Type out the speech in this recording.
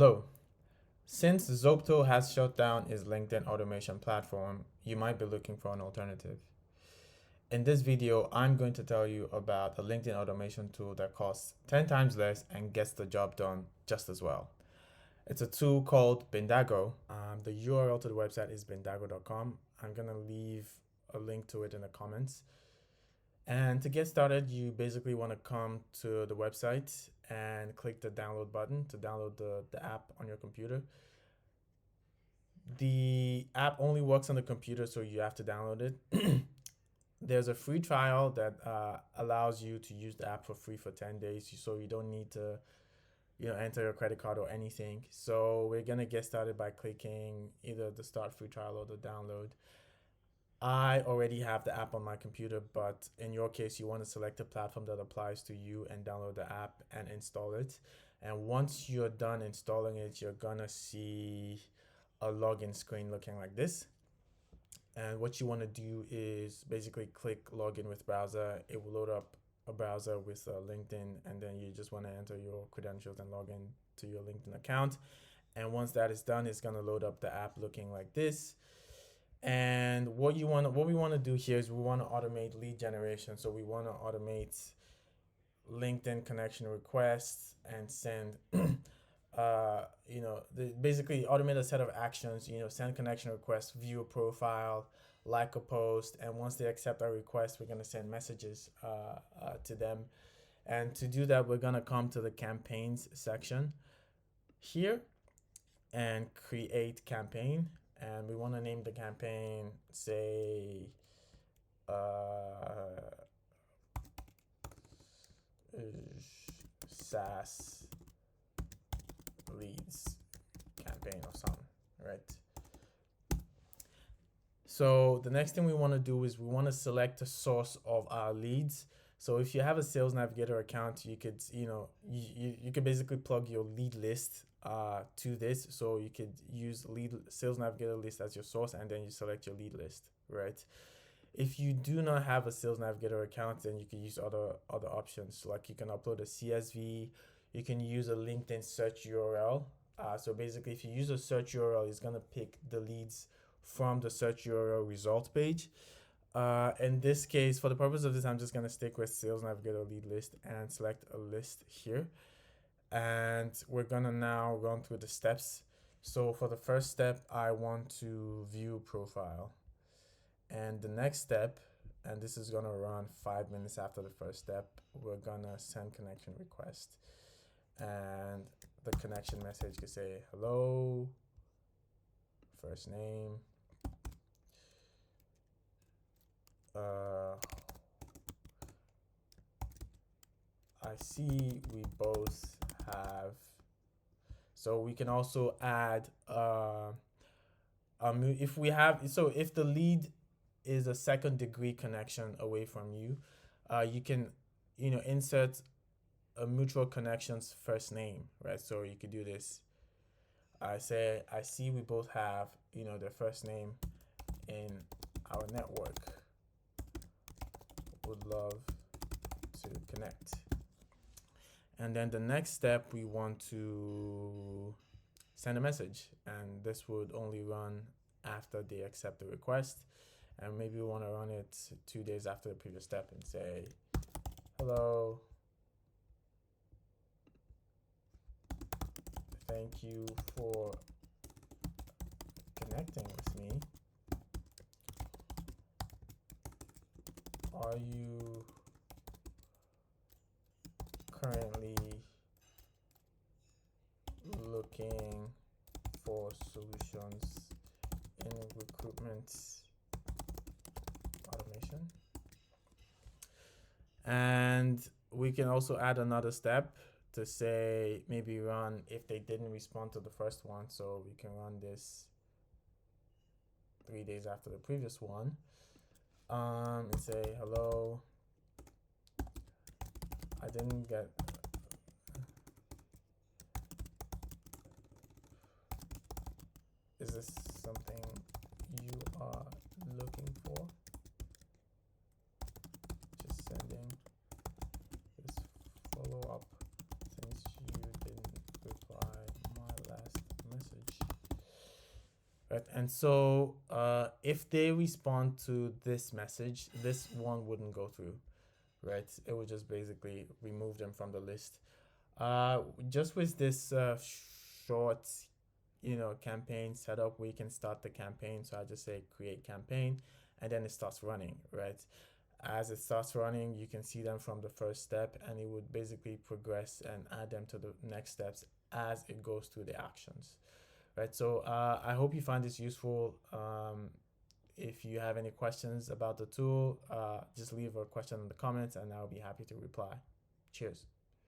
Hello. Since Zopto has shut down its LinkedIn automation platform, you might be looking for an alternative. In this video, I'm going to tell you about a LinkedIn automation tool that costs 10 times less and gets the job done just as well. It's a tool called Bindago. The URL to the website is bindago.com. I'm going to leave a link to it in the comments. And to get started, you basically want to come to the website and click the download button to download the app on your computer. The app only works on the computer, so you have to download it. There's a free trial that allows you to use the app for free for 10 days, so you don't need to enter your credit card or anything. So we're gonna get started by clicking either the start free trial or the download. I already have the app on my computer, but in your case, you want to select a platform that applies to you and download the app and install it. And once you're done installing it, you're gonna see a login screen looking like this. And what you want to do is basically click login with browser. It will load up a browser with LinkedIn, and then you just want to enter your credentials and log in to your LinkedIn account. And once that is done, it's going to load up the app looking like this. And what we want to do here is we want to automate lead generation. So we want to automate LinkedIn connection requests and send basically automate a set of actions, send connection requests, view a profile, like a post, and once they accept our request, we're going to send messages to them. And to do that, we're going to come to the campaigns section here and create campaign. And we want to name the campaign, say, SaaS leads campaign or something, right? So the next thing we want to do is we want to select a source of our leads. So if you have a Sales Navigator account, you could, you could basically plug your lead list to this. So you could use Sales Navigator list as your source, and then you select your lead list, right? If you do not have a Sales Navigator account, then you can use other options. Like you can upload a CSV, you can use a LinkedIn search URL. So basically, if you use a search URL, it's gonna pick the leads from the search URL results page. In this case, for the purpose of this, I'm just gonna stick with Sales Navigator lead list and select a list here. And we're gonna now run through the steps. So for the first step, I want to view profile. And the next step, and this is gonna run 5 minutes after the first step, we're gonna send connection request. And the connection message could say hello, first name, I see we both have, so we can also add if we have, so if the lead is a second degree connection away from you, you can insert a mutual connection's first name, right? So you could do this. I see we both have their first name in our network, would love to connect. And then the next step, we want to send a message, and this would only run after they accept the request. And maybe we want to run it 2 days after the previous step and say, hello, thank you for connecting with me. Are you currently looking for solutions in recruitment automation? And we can also add another step to say maybe run if they didn't respond to the first one. So we can run this 3 days after the previous one. And say hello, I didn't get, is this something you are looking for? Just sending this follow-up since you didn't reply my right? And so if they respond to this message, this one wouldn't go through, right? It would just basically remove them from the list. Just with this short, campaign setup, we can start the campaign. So I just say create campaign, and then it starts running, right? As it starts running, you can see them from the first step, and it would basically progress and add them to the next steps as it goes through the actions, right? So I hope you find this useful. If you have any questions about the tool, just leave a question in the comments and I'll be happy to reply. Cheers.